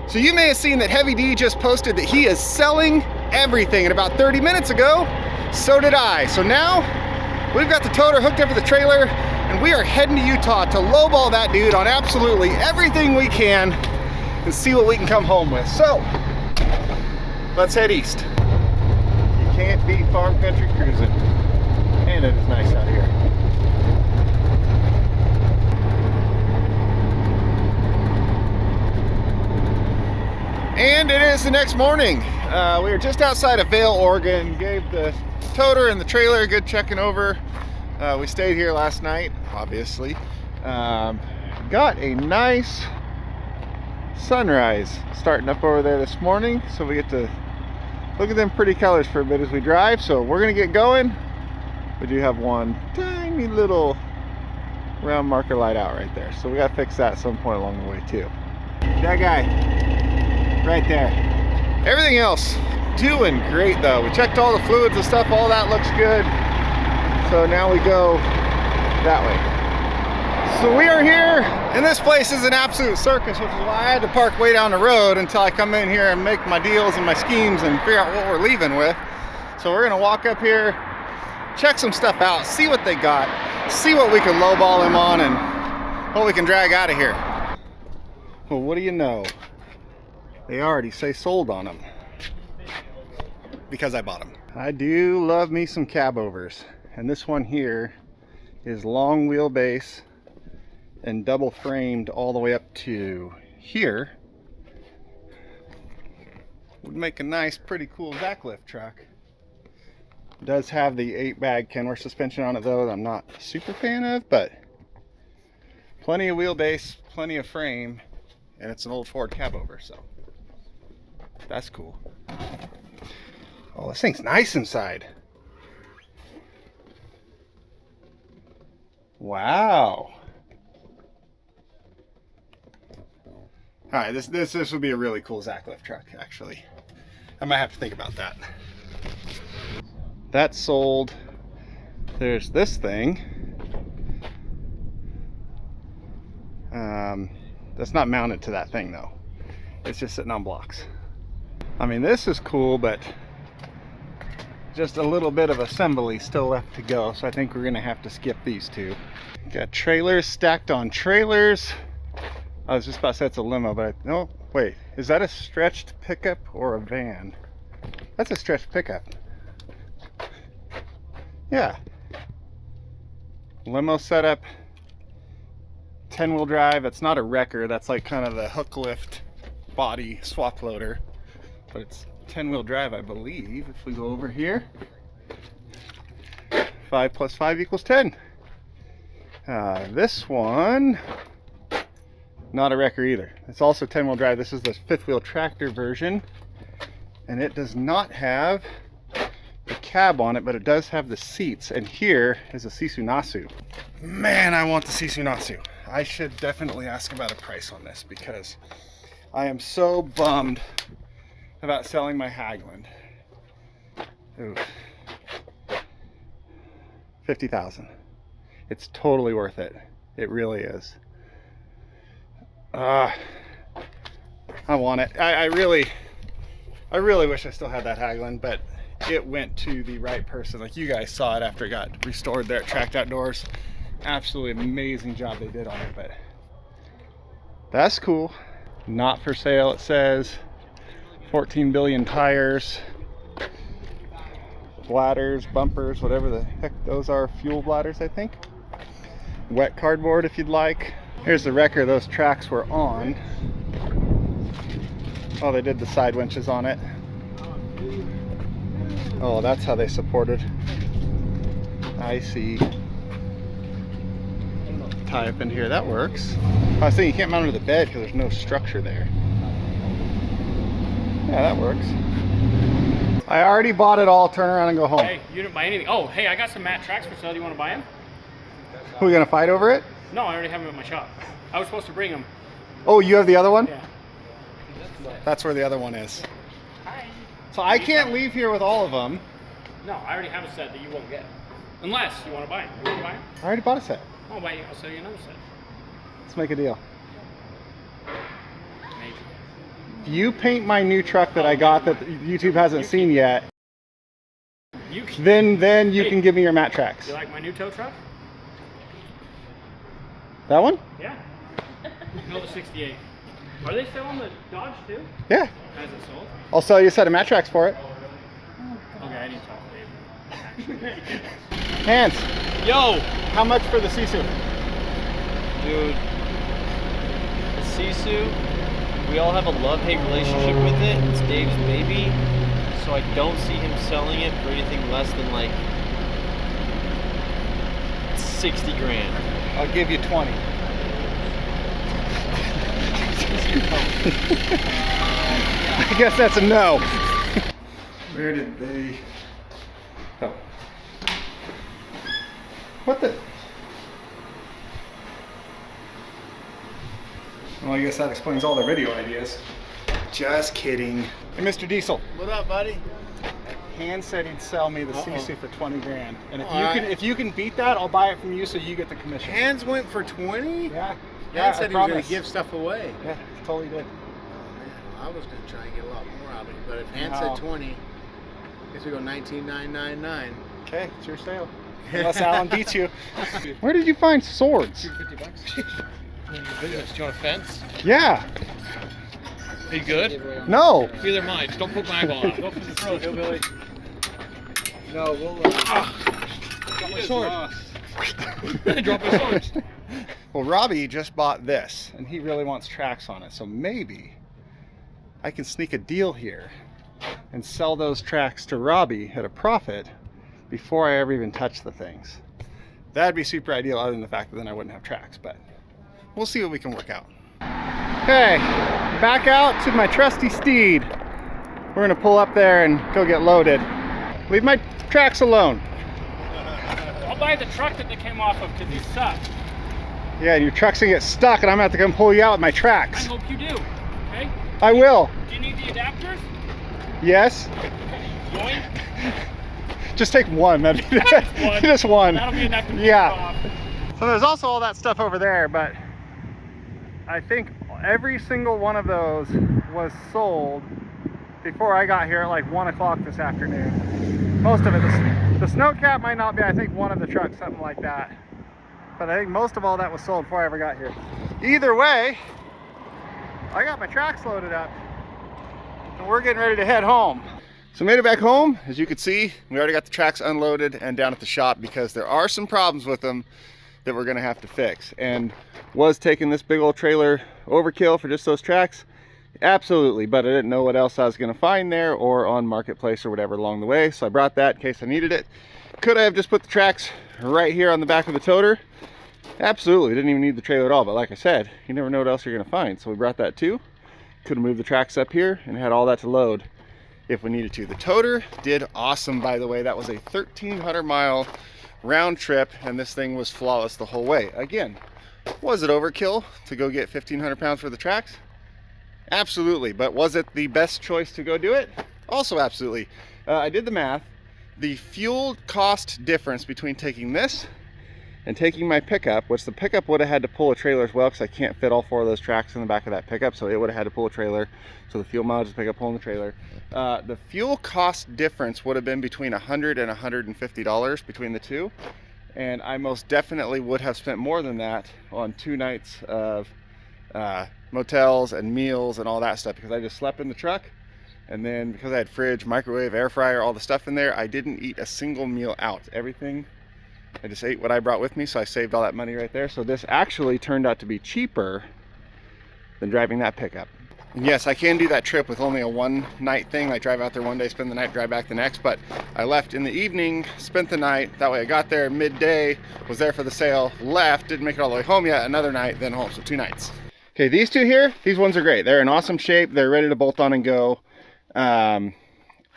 So you may have seen that Heavy D just posted that he is selling everything, and about 30 minutes ago, so did I. So now, we've got the toter hooked up to the trailer, and we are heading to Utah to lowball that dude on absolutely everything we can and see what we can come home with. So, let's head east. You can't beat farm country cruising. And it is nice out here. And it is the next morning. We were just outside of Vail, Oregon. Gave the toter and the trailer a good checking over. We stayed here last night, obviously. Got a nice sunrise starting up over there this morning, so we get to look at them pretty colors for a bit as we drive. So we're gonna get going. We do have one tiny little round marker light out right there, so we gotta fix that at some point along the way too. That guy right there. Everything else doing great though. We checked all the fluids and stuff, all that looks good. So now we go that way. So we are here, and this place is an absolute circus, which is why I had to park way down the road until I come in here and make my deals and my schemes and figure out what we're leaving with. So we're gonna walk up here, check some stuff out, see what they got, see what we can lowball them on, and what we can drag out of here. Well, what do you know? They already say sold on them because I bought them. I do love me some cabovers, and this one here is long wheelbase and double framed all the way up to here. Would make a nice, pretty cool Zacklift truck. It does have the 8-bag Kenworth suspension on it though, that I'm not a super fan of, but plenty of wheelbase, plenty of frame, and it's an old Ford Cabover, so that's cool. Oh, this thing's nice inside. Wow. All right, this would be a really cool Zacklift truck, actually. I might have to think about that. That's sold. There's this thing. That's not mounted to that thing though. It's just sitting on blocks. I mean, this is cool, but just a little bit of assembly still left to go, so I think we're gonna have to skip these two. Got trailers stacked on trailers. I was just about to say it's a limo, but no, wait, is that a stretched pickup or a van? That's a stretched pickup. Yeah. Limo setup, 10-wheel drive. It's not a wrecker, that's like kind of the hook lift body swap loader, but it's 10-wheel drive, I believe. If we go over here, 5 plus 5 equals 10. This one, not a wrecker either. It's also 10-wheel drive. This is the 5th-wheel tractor version, and it does not have the cab on it, but it does have the seats. And here is a Sisu Nasu. Man, I want the Sisu Nasu. I should definitely ask about a price on this, because I am so bummed about selling my Hagland. Ooh. 50,000. It's totally worth it. It really is. I want it. I really wish I still had that Hagland, but it went to the right person. Like, you guys saw it after it got restored there at Tracked Outdoors. Absolutely amazing job they did on it, but that's cool. Not for sale, it says. 14 billion tires, bladders, bumpers, whatever the heck those are, fuel bladders, I think. Wet cardboard if you'd like. Here's the wrecker those tracks were on. Oh, they did the side winches on it. Oh, that's how they supported. I see. Tie up in here, that works. I was thinking you can't mount it to the bed because there's no structure there. Yeah, that works. I already bought it all. Turn around and go home. Hey, you didn't buy anything. Oh, hey, I got some matte tracks for sale. Do you want to buy them? Are we gonna fight over it? No, I already have them at my shop. I was supposed to bring them. Oh, you have the other one? Yeah. That's where the other one is. Hi. So I can't leave here with all of them. No, I already have a set that you won't get. Unless you want to buy them. You want to buy them? I already bought a set. I'll buy you. I'll sell you another set. Let's make a deal. Maybe. you paint my new truck that I got that YouTube hasn't seen yet, then you can give me your matte tracks. You like my new tow truck? That one? Yeah. No, the 68. Are they selling the Dodge too? Yeah. Has it sold? I'll sell you a set of matte tracks for it. Okay, I need to talk to Dave. Hans, Yo! how much for the Sisu? Dude, the Sisu, we all have a love-hate relationship with it. It's Dave's baby, so I don't see him selling it for anything less than like 60 grand. I'll give you 20. I guess that's a no. Where did they... Oh. What the... Well, I guess that explains all the video ideas. Just kidding. Hey, Mr. Diesel. What up, buddy? Han said he'd sell me the Sisu for 20 grand. And if you can beat that, I'll buy it from you so you get the commission. Hans went for 20? Yeah. Han said he was going to give stuff away. Yeah, totally did. Oh, man. I was going to try and get a lot more out of it. But if Han No. said 20, I guess we go 19,999. Okay, it's your sale. Unless Alan beats you. Where did you find swords? $50. Business. Do you want a fence? Yeah. Are you good? No. Neither am I. Just don't poke my eyeball out. Go for the throat, hillbilly. No, we'll... Drop my sword. Drop my sword. Well, Robbie just bought this, and he really wants tracks on it. So maybe I can sneak a deal here and sell those tracks to Robbie at a profit before I ever even touch the things. That'd be super ideal, other than the fact that then I wouldn't have tracks, but we'll see what we can work out. Okay, back out to my trusty steed. We're gonna pull up there and go get loaded. Leave my tracks alone. I'll buy the truck that they came off of because these suck. Yeah, and your truck's gonna get stuck and I'm gonna have to come pull you out with my I tracks. hope you do. Okay? I will. Do you need the adapters? Yes. Yoink. Just take one. One. Just one. That'll be enough to pull Yeah. it off. So there's also all that stuff over there, but I think every single one of those was sold before I got here at like 1 o'clock this afternoon. Most of it. The snow cap might not be, I think one of the trucks, something like that. But I think most of all that was sold before I ever got here. Either way, I got my tracks loaded up and we're getting ready to head home. So made it back home. As you can see, we already got the tracks unloaded and down at the shop because there are some problems with them that we're gonna have to fix. And was taking this big old trailer overkill for just those tracks? Absolutely, but I didn't know what else I was gonna find there or on Marketplace or whatever along the way. So I brought that in case I needed it. Could I have just put the tracks right here on the back of the toter? Absolutely, didn't even need the trailer at all. But like I said, you never know what else you're gonna find. So we brought that too. Could have moved the tracks up here and had all that to load if we needed to. The toter did awesome, by the way. That was a 1,300 mile round trip and this thing was flawless the whole way. Again, was it overkill to go get 1,500 pounds for the tracks? Absolutely. But was it the best choice to go do it? Also absolutely. I did the math. The fuel cost difference between taking this and taking my pickup, which the pickup would have had to pull a trailer as well because I can't fit all 4 of those tracks in the back of that pickup, so it would have had to pull a trailer. So the fuel mileage is pickup pulling the trailer. The fuel cost difference would have been between $100 and $150 between the two, and I most definitely would have spent more than that on 2 nights of motels and meals and all that stuff because I just slept in the truck. And then because I had fridge, microwave, air fryer, all the stuff in there, I didn't eat a single meal out. Everything, I just ate what I brought with me, so I saved all that money right there. So this actually turned out to be cheaper than driving that pickup. And yes, I can do that trip with only a 1-night thing, like drive out there one day, spend the night, drive back the next, but I left in the evening, spent the night, that way I got there midday, was there for the sale, left, didn't make it all the way home yet, another night, then home, so 2 nights. Okay, these two here, these ones are great. They're in awesome shape, they're ready to bolt on and go.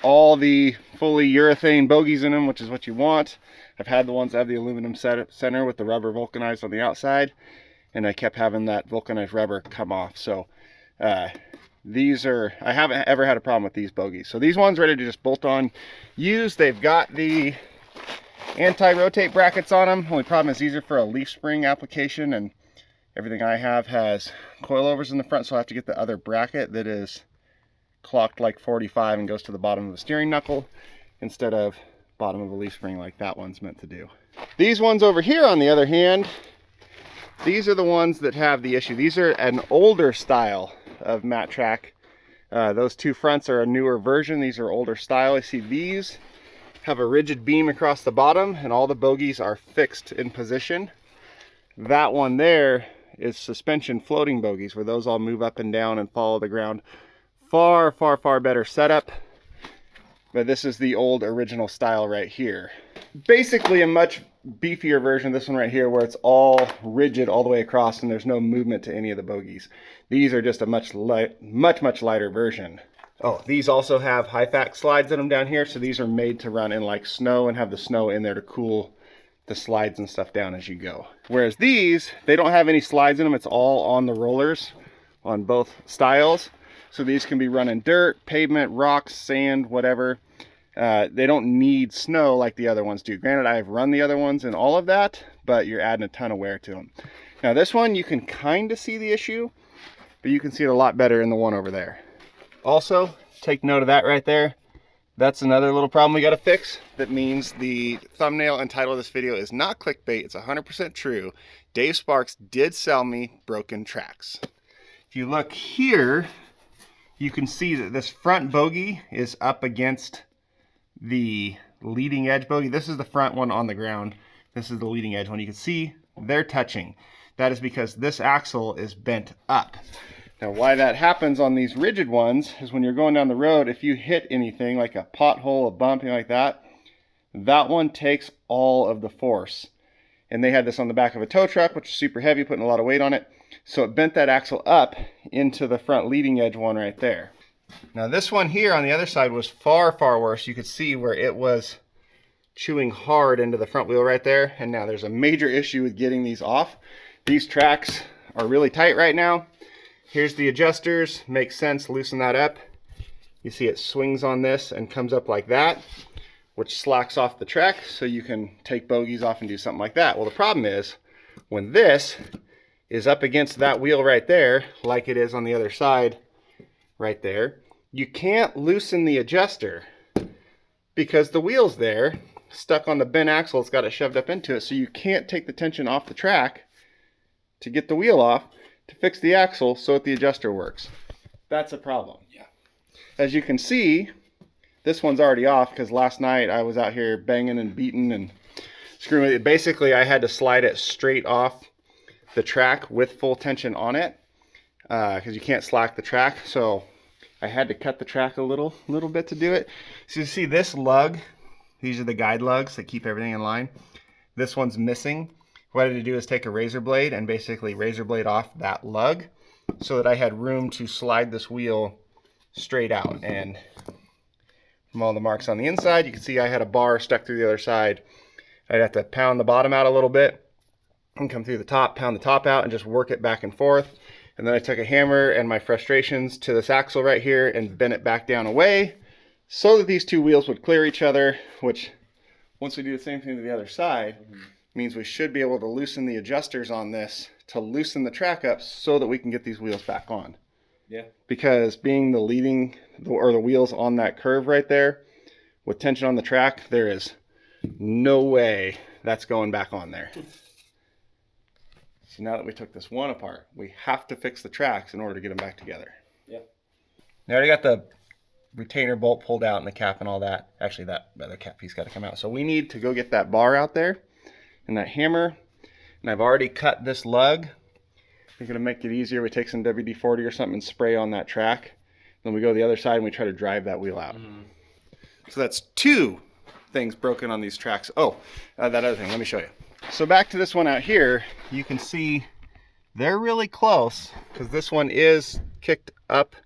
All the fully urethane bogies in them, which is what you want. I've had the ones that have the aluminum center with the rubber vulcanized on the outside, and I kept having that vulcanized rubber come off. So these are, I haven't ever had a problem with these bogies. So these ones ready to just bolt on, use. They've got the anti-rotate brackets on them. Only problem is these are for a leaf spring application, and everything I have has coilovers in the front, so I have to get the other bracket that is clocked like 45 and goes to the bottom of the steering knuckle instead of bottom of the leaf spring like that one's meant to do. These ones over here, on the other hand, these are the ones that have the issue. These are an older style of mat track. Those two fronts are a newer version. These are older style. I see these have a rigid beam across the bottom and all the bogies are fixed in position. That one there is suspension floating bogies, where those all move up and down and follow the ground. Far, far, far better setup. But this is the old original style right here. Basically a much beefier version of this one right here, where it's all rigid all the way across and there's no movement to any of the bogies. These are just a much lighter version. Oh, these also have high fact slides in them down here, so these are made to run in like snow and have the snow in there to cool the slides and stuff down as you go. Whereas these, they don't have any slides in them. It's all on the rollers on both styles. So these can be run in dirt, pavement, rocks, sand, whatever. They don't need snow like the other ones do. Granted, I've run the other ones and all of that, but you're adding a ton of wear to them. Now this one, you can kind of see the issue, but you can see it a lot better in the one over there. Also, take note of that right there. That's another little problem we got to fix. That means the thumbnail and title of this video is not clickbait. It's 100% true. Dave Sparks did sell me broken tracks. If you look here, you can see that this front bogie is up against the leading edge bogie. This is the front one on the ground. This is the leading edge one. You can see they're touching. That is because this axle is bent up. Now, why that happens on these rigid ones is when you're going down the road, if you hit anything like a pothole, a bump, anything like that, that one takes all of the force. And they had this on the back of a tow truck, which is super heavy, putting a lot of weight on it. So it bent that axle up into the front leading edge one right there. Now this one here on the other side was far, far worse. You could see where it was chewing hard into the front wheel right there. And now there's a major issue with getting these off. These tracks are really tight right now. Here's the adjusters. Makes sense, loosen that up. You see it swings on this and comes up like that, which slacks off the track so you can take bogies off and do something like that. Well, the problem is when this is up against that wheel right there, like it is on the other side right there, you can't loosen the adjuster because the wheel's there, stuck on the bent axle. It's got it shoved up into it, so you can't take the tension off the track to get the wheel off to fix the axle so that the adjuster works. That's a problem. Yeah. As you can see, this one's already off because last night I was out here banging and beating and screwing with it. Basically, I had to slide it straight off the track with full tension on it because you can't slack the track. So I had to cut the track a little bit to do it. So you see this lug, these are the guide lugs that keep everything in line. This one's missing. What I had to do is take a razor blade and basically razor blade off that lug so that I had room to slide this wheel straight out. And from all the marks on the inside, you can see I had a bar stuck through the other side. I'd have to pound the bottom out a little bit and come through the top, pound the top out and just work it back and forth. And then I took a hammer and my frustrations to this axle right here and bent it back down away so that these two wheels would clear each other, which once we do the same thing to the other side, means we should be able to loosen the adjusters on this to loosen the track up so that we can get these wheels back on. Yeah. Because being the leading or the wheels on that curve right there with tension on the track, there is no way that's going back on there. So now that we took this one apart, we have to fix the tracks in order to get them back together. Yeah. I already got the retainer bolt pulled out and the cap and all that. Actually, that other cap piece got to come out. So we need to go get that bar out there and that hammer. And I've already cut this lug. We're going to make it easier. We take some WD-40 or something and spray on that track. Then we go to the other side and we try to drive that wheel out. So that's two things broken on these tracks. Oh, that other thing, let me show you. So back to this one out here, you can see they're really close because this one is kicked up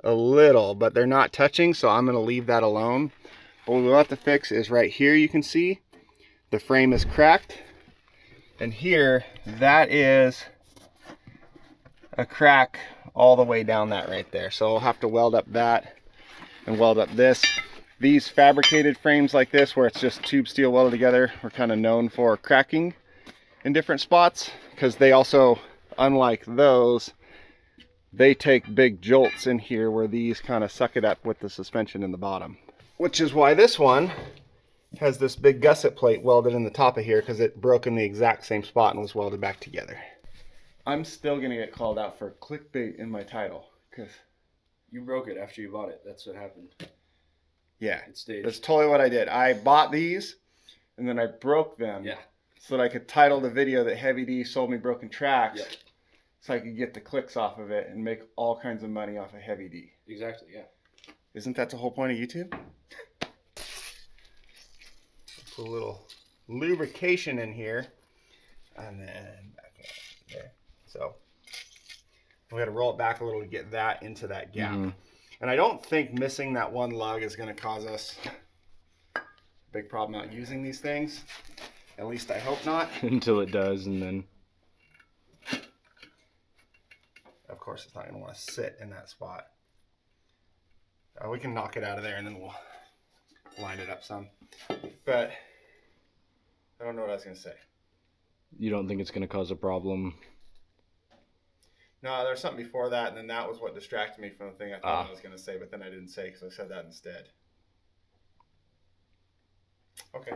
a little, but they're not touching, so I'm going to leave that alone. But what we'll have to fix is right here, you can see the frame is cracked. And here, that is a crack all the way down that right there. So I'll have to weld up that and weld up this. These fabricated frames like this, where it's just tube steel welded together, are kind of known for cracking in different spots because they also, unlike those, they take big jolts in here where these kind of suck it up with the suspension in the bottom. Which is why this one has this big gusset plate welded in the top of here, because it broke in the exact same spot and was welded back together. I'm still gonna get called out for clickbait in my title, because You broke it after you bought it. That's what happened. yeah, It stayed. that's totally what I did. I bought these and then I broke them so that I could title the video that Heavy D sold me broken tracks, so I could get the clicks off of it and make all kinds of money off of Heavy D. Exactly, yeah. Isn't that the whole point of YouTube? Put a little lubrication in here, and then back there. So we got to roll it back a little to get that into that gap. And I don't think missing that one lug is going to cause us a big problem out using these things. At least I hope not. Until it does, and then... Of course, it's not going to want to sit in that spot. We can knock it out of there, and then we'll line it up some. But I don't know what I was going to say. You don't think it's going to cause a problem? No, there's something before that, and then that was what distracted me from the thing I thought I was going to say, but then I didn't say because I said that instead. Okay.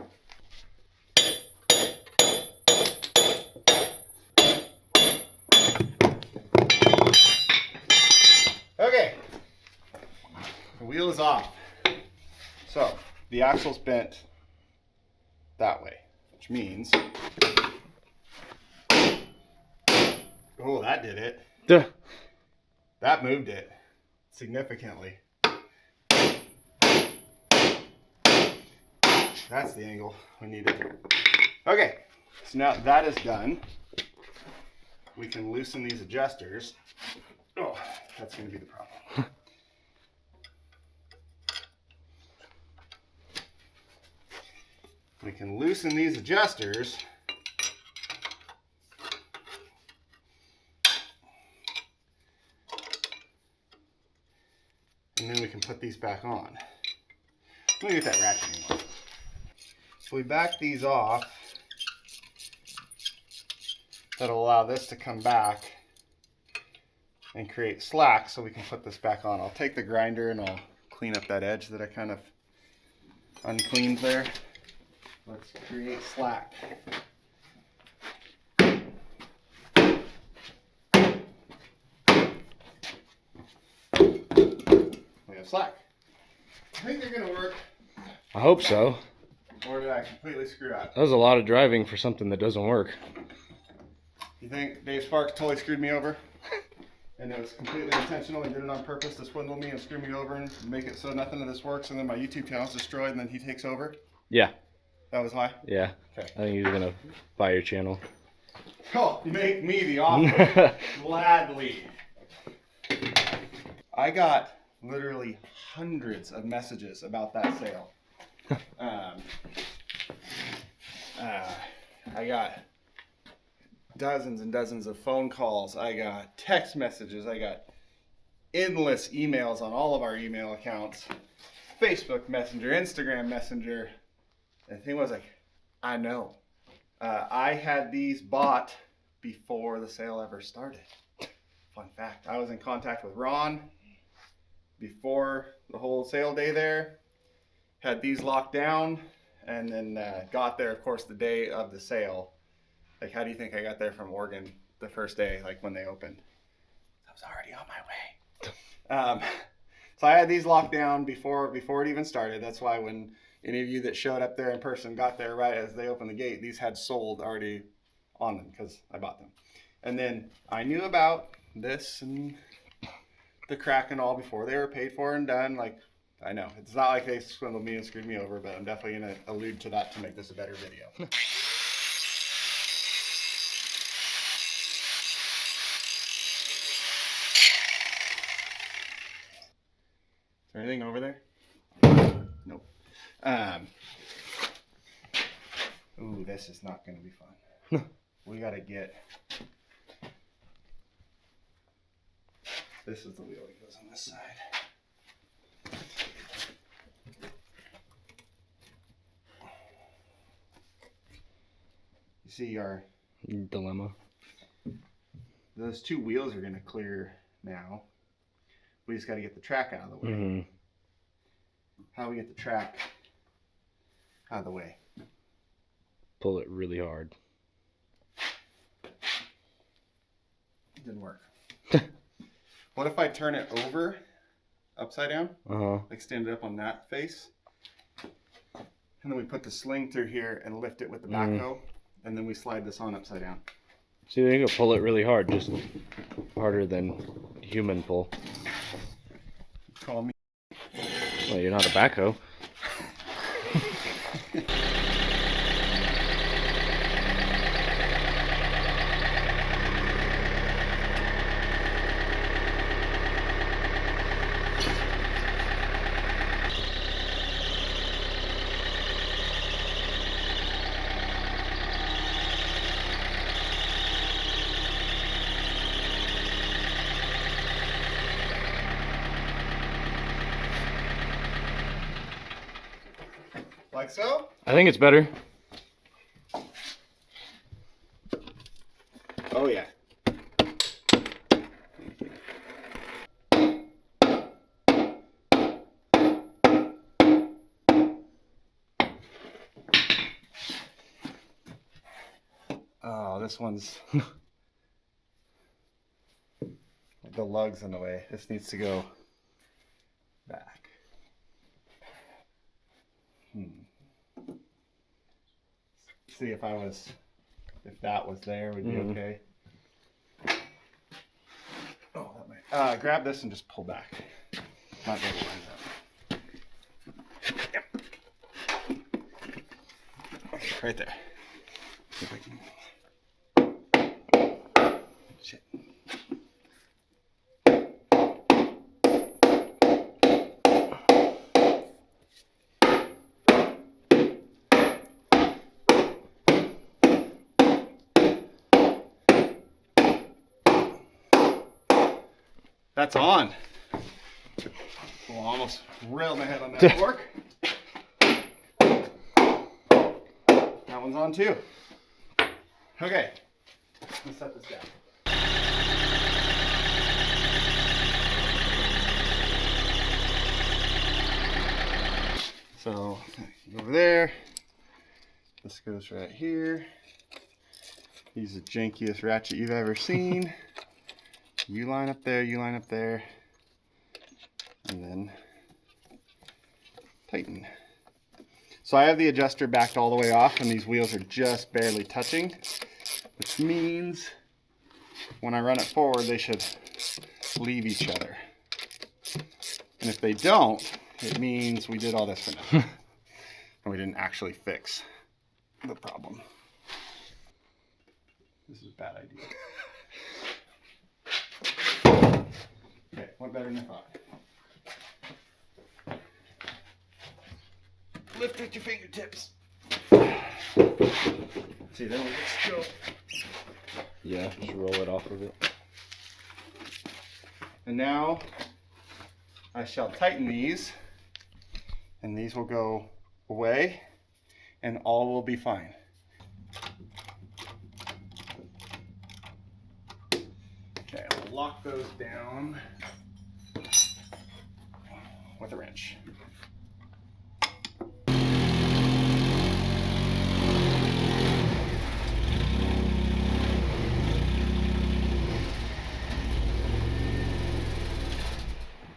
Okay. The wheel is off. So, the axle's bent that way, which means... Oh, that did it. Duh. That moved it significantly. That's the angle we needed. Okay, so now that is done, we can loosen these adjusters. Oh, that's going to be the problem. We can loosen these adjusters. And then we can put these back on. Let me get that ratcheting on. So we back these off. That'll allow this to come back and create slack so we can put this back on. I'll take the grinder and I'll clean up that edge that I kind of uncleaned there. Let's create slack. Slack. I think they're gonna work. I hope so. Or did I completely screw up? That was a lot of driving for something that doesn't work. You think Dave Sparks totally screwed me over? And it was completely intentional. He did it on purpose to swindle me and screw me over and make it so nothing of this works, and then my YouTube channel's destroyed, and then he takes over? Yeah. That was why? Yeah. Okay. I think he's gonna buy your channel. Oh, make me the offer. Gladly. I got literally hundreds of messages about that sale. I got dozens and dozens of phone calls. I got text messages. I got endless emails on all of our email accounts. Facebook Messenger, Instagram Messenger. And the thing was, like, I know. I had these bought before the sale ever started. Fun fact. I was in contact with Ron before the whole sale day there, had these locked down, and then got there, of course, the day of the sale. Like, how do you think I got there from Oregon the first day, like when they opened? I was already on my way. So I had these locked down before it even started. That's why when any of you that showed up there in person got there right as they opened the gate, these had sold already on them because I bought them. And then I knew about this and the crack and all before they were paid for and done. Like, I know it's not like they swindled me and screwed me over, but I'm definitely going to allude to that to make this a better video. Is there anything over there? Nope. Ooh, this is not going to be fun. We got to get... This is the wheel that goes on this side. You see our dilemma. Those two wheels are going to clear now. We just got to get the track out of the way. Mm-hmm. How do we get the track out of the way? Pull it really hard. Didn't work. What if I turn it over, upside down? Like stand it up on that face. And then we put the sling through here and lift it with the backhoe. And then we slide this on upside down. See, then you can pull it really hard, just harder than human pull. Call me. Well, you're not a backhoe. Like so? I think it's better. Oh yeah. Oh, this one's the lug's in the way. This needs to go back. See if that was there, would be okay. Oh, that might. Grab this and just pull back. Not get it lines up. Yep. Okay, right there. See if I can. Shit. That's on. Well, almost railed my head on that fork. That one's on too. Okay, let's set this down. So, over there. This goes right here. He's the jankiest ratchet you've ever seen. You line up there, you line up there, and then tighten. So I have the adjuster backed all the way off and these wheels are just barely touching, which means when I run it forward, they should leave each other. And if they don't, it means we did all this for nothing. And we didn't actually fix the problem. This is a bad idea. Okay, went better than I thought. Lift with your fingertips. See, then we get still. Yeah, just roll it off of it. And now I shall tighten these, and these will go away, and all will be fine. Okay, I'll lock those down with a wrench.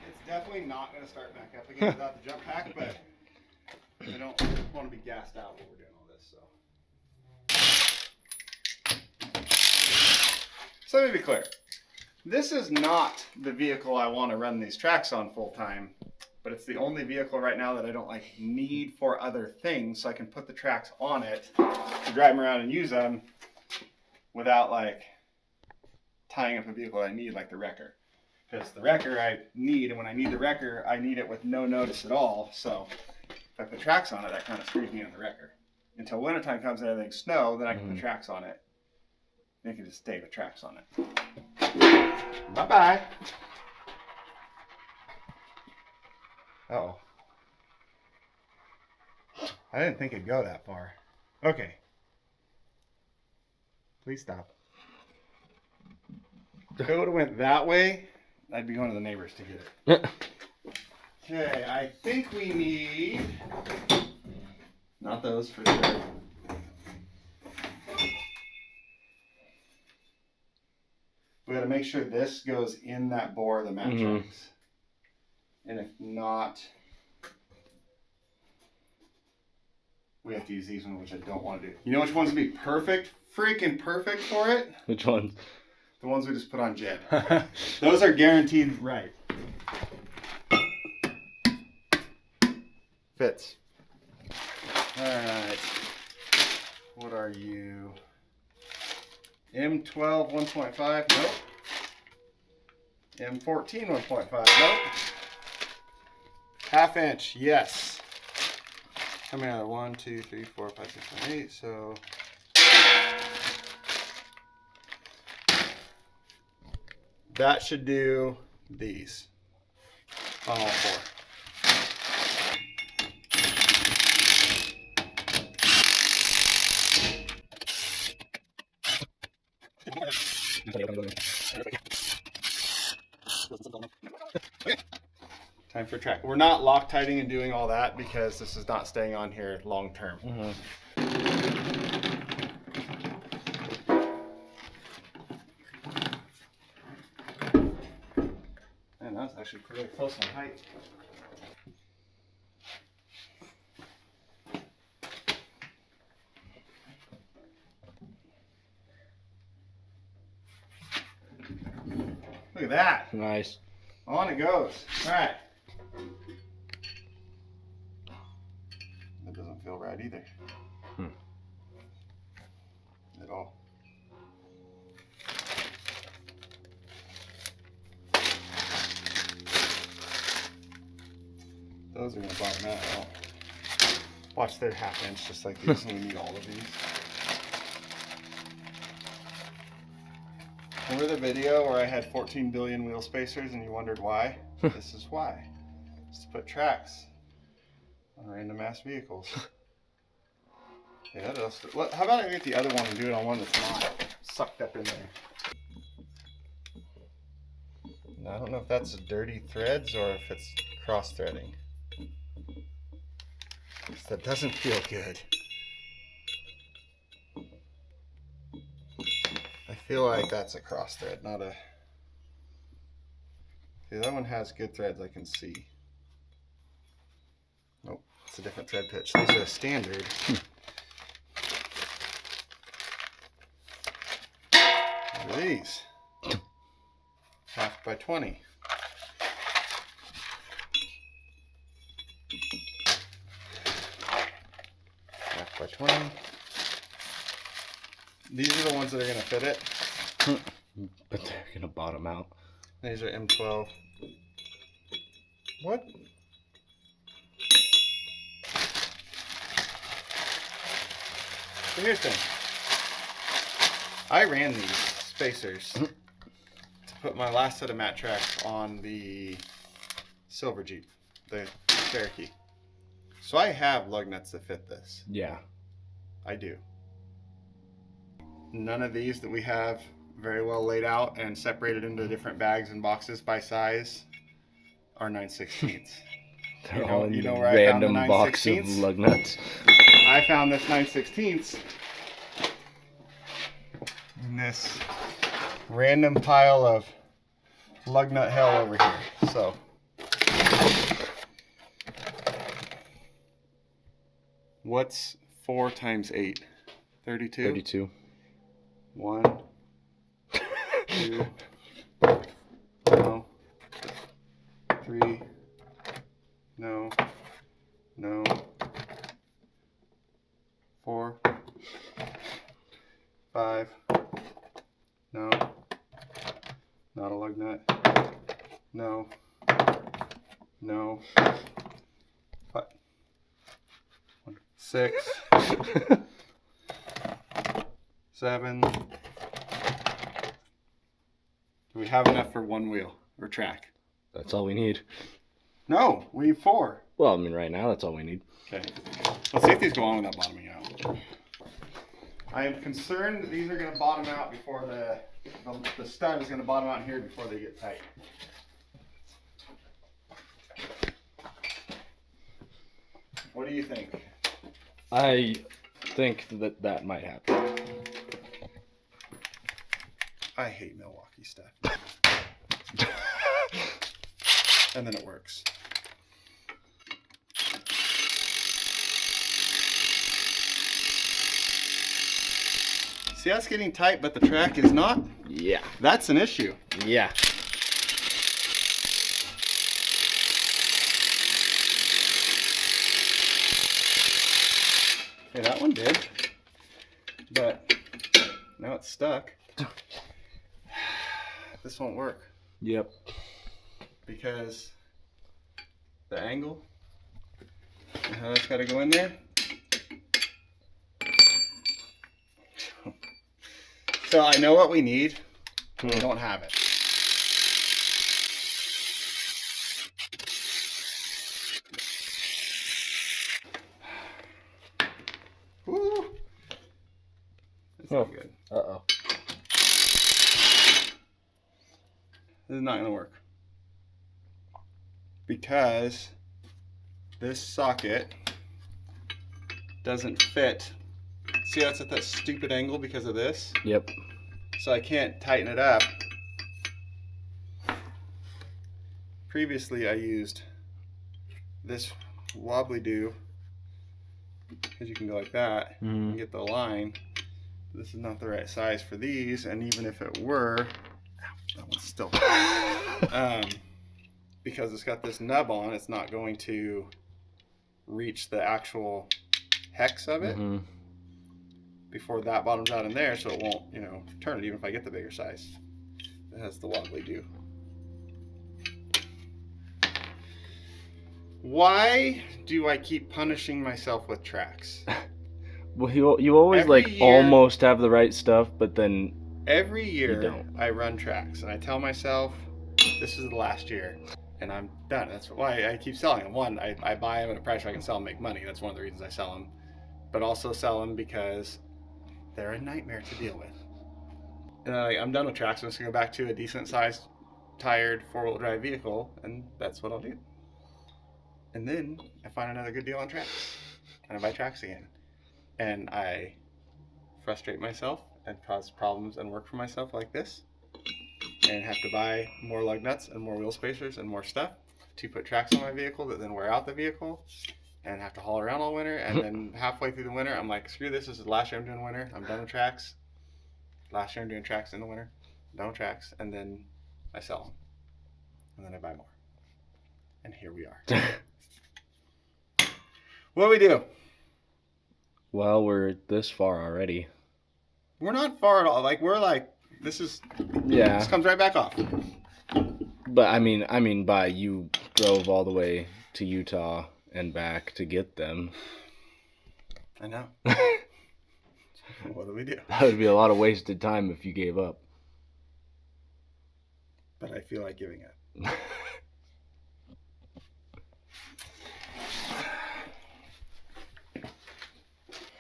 It's definitely not going to start back up again without the jump pack, but I don't want to be gassed out while we're doing all this. So let me be clear. This is not the vehicle I want to run these tracks on full time, but it's the only vehicle right now that I don't need for other things, so I can put the tracks on it to drive them around and use them without tying up a vehicle I need, like the wrecker. Because the wrecker I need, and when I need the wrecker, I need it with no notice at all. So if I put tracks on it, that kind of screws me on the wrecker. Until wintertime comes and everything's snow, then I can put tracks on it. And I can just stay with tracks on it. Bye-bye. Uh-oh. I didn't think it'd go that far. Okay. Please stop. If it would have went that way, I'd be going to the neighbors to get it. Okay, I think we need, not those for sure. We got to make sure this goes in that bore of the mat tracks. And if not, we have to use these ones, which I don't want to do. You know which ones would be perfect? Freaking perfect for it? Which ones? The ones we just put on Jed. Those are guaranteed right. Fits. Alright. What are you? M12 1.5? Nope. M14 1.5? Nope. Half inch, yes. How many are there? 1, 2, 3, 4, 5, 6, 7, 8. So that should do these on all four. Time for track. We're not Loctiting and doing all that because this is not staying on here long term. Man, that's actually pretty close on height. Look at that. Nice. On it goes. All right. That doesn't feel right either. At all. Those are going to bottom out. Watch, they're half inch just like these, and we need all of these. Remember the video where I had 14 billion wheel spacers and you wondered why? This is why. It's to put tracks on random ass vehicles. Yeah, how about I get the other one and do it on one that's not sucked up in there? Now, I don't know if that's dirty threads or if it's cross threading. That doesn't feel good. I feel like that's a cross thread, not a... See, that one has good threads I can see. Nope, it's a different thread pitch. These are standard. What are these? 1/2x20. By 20. These are the ones that are going to fit it. But they're going to bottom out. These are M12. What? So here's the thing. I ran these spacers to put my last set of mat tracks on the Silver Jeep, the Cherokee. So I have lug nuts that fit this. Yeah. I do. None of these that we have very well laid out and separated into different bags and boxes by size are 9/16. They're all in you know where I found the random box of 9/16? lug nuts. I found this 9/16 in this random pile of lug nut hell over here. So what's 4 times 8? 32? 32. 1, 2, no, 3, no, 4, 5, no, not a lug nut, no, 5, 6, 7. Do we have enough for one wheel or track? That's all we need. No, we need 4. Well, I mean, right now, that's all we need. Okay. Let's see if these go on without bottoming out. I am concerned that these are going to bottom out before the stud is going to bottom out here before they get tight. you think? I think that might happen. I hate Milwaukee stuff. And then it works. See how it's getting tight, but the track is not? Yeah. That's an issue. Yeah. Hey, that one did. But now it's stuck. This won't work. Yep. Because the angle and how that's got to go in there. So I know what we need, but we don't have it. Woo. That's not good. Uh-oh. This is not going to work. Because this socket doesn't fit. See how it's at that stupid angle because of this? Yep. So I can't tighten it up. Previously I used this wobbly do, because you can go like that and get the line. This is not the right size for these, and even if it were, that one's still because it's got this nub on, it's not going to reach the actual hex of it before that bottoms out in there, so it won't, you know, turn it even if I get the bigger size. It has the wobbly do. Why do I keep punishing myself with tracks? Well, you always Every like year- almost have the right stuff, but then Every year don't. I run tracks and I tell myself this is the last year and I'm done. That's why I keep selling them. One, I buy them at a price where I can sell them and make money. That's one of the reasons I sell them. But also sell them because they're a nightmare to deal with. And I'm done with tracks. I'm just going to go back to a decent sized, tired 4-wheel drive vehicle, and that's what I'll do. And then I find another good deal on tracks, and I buy tracks again. And I frustrate myself and cause problems and work for myself like this, and have to buy more lug nuts and more wheel spacers and more stuff to put tracks on my vehicle that then wear out the vehicle, and have to haul around all winter. And then halfway through the winter, I'm like, screw this. This is the last year I'm doing winter. I'm done with tracks. Last year I'm doing tracks in the winter. I'm done with tracks. And then I sell them. And then I buy more. And here we are. What do we do? well, we're this far already. We're not far at all. Like, we're like, this Yeah. comes right back off. But I mean by you drove all the way to Utah and back to get them. I know. What do we do? That would be a lot of wasted time if you gave up. But I feel like giving it.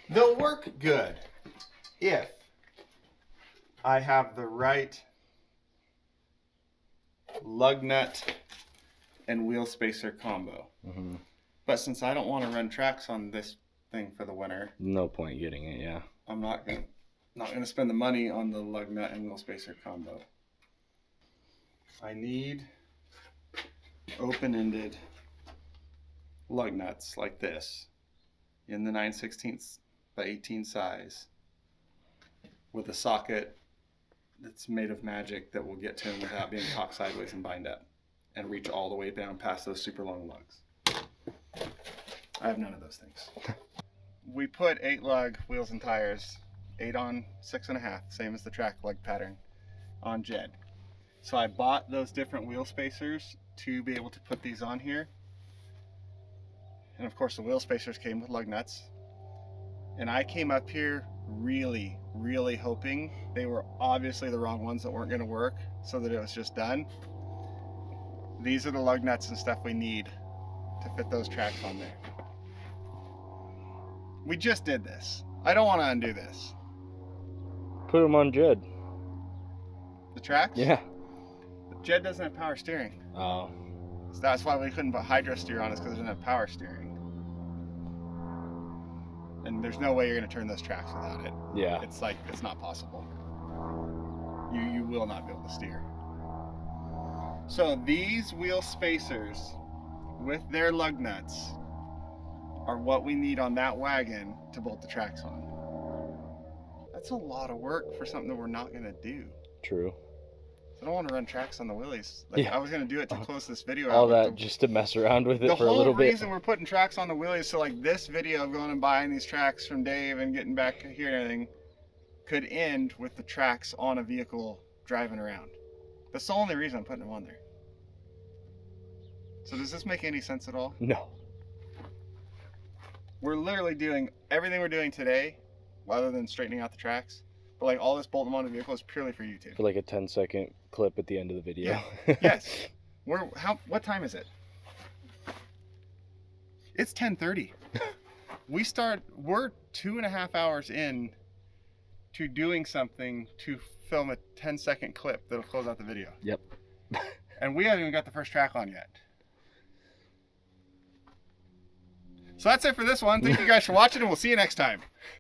They'll work good if I have the right lug nut and wheel spacer combo. Mm-hmm. But since I don't want to run tracks on this thing for the winter, No point getting it, yeah. I'm not gonna spend the money on the lug nut and wheel spacer combo. I need open-ended lug nuts like this in the 9/16 by 18 size with a socket that's made of magic that will get to them without being cocked sideways and bind up and reach all the way down past those super long lugs. I have none of those things. We put 8 lug wheels and tires, 8 on 6.5, same as the track lug pattern, on Jed. So I bought those different wheel spacers to be able to put these on here. And of course the wheel spacers came with lug nuts. And I came up here really, really hoping they were obviously the wrong ones that weren't going to work, so that it was just done. These are the lug nuts and stuff we need to fit those tracks on there. We just did this. I don't want to undo this. Put them on Jed. The tracks? Yeah. Jed doesn't have power steering. Oh. So that's why we couldn't put hydro steer on, is because it doesn't have power steering. And there's no way you're going to turn those tracks without it. Yeah. It's like, it's not possible. You will not be able to steer. So these wheel spacers with their lug nuts are what we need on that wagon to bolt the tracks on. That's a lot of work for something that we're not going to do. True. I don't want to run tracks on the willies. Like, Yeah. I was going to do it to close this video All out. that just to mess around with it the for a little whole bit. reason we're putting tracks on the willies, so like this video of going and buying these tracks from Dave and getting back here and everything could end with the tracks on a vehicle driving around. That's the only reason I'm putting them on there. So does this make any sense at all? No. We're literally doing everything we're doing today, other than straightening out the tracks. But like all this bolting on the vehicle is purely for YouTube. For like a 10-second clip at the end of the video. Yeah. Yes. What time is it? It's 10:30. We're 2.5 hours in to doing something to film a 10-second clip that'll close out the video. Yep. And we haven't even got the first track on yet. So that's it for this one. Thank you guys for watching, and we'll see you next time.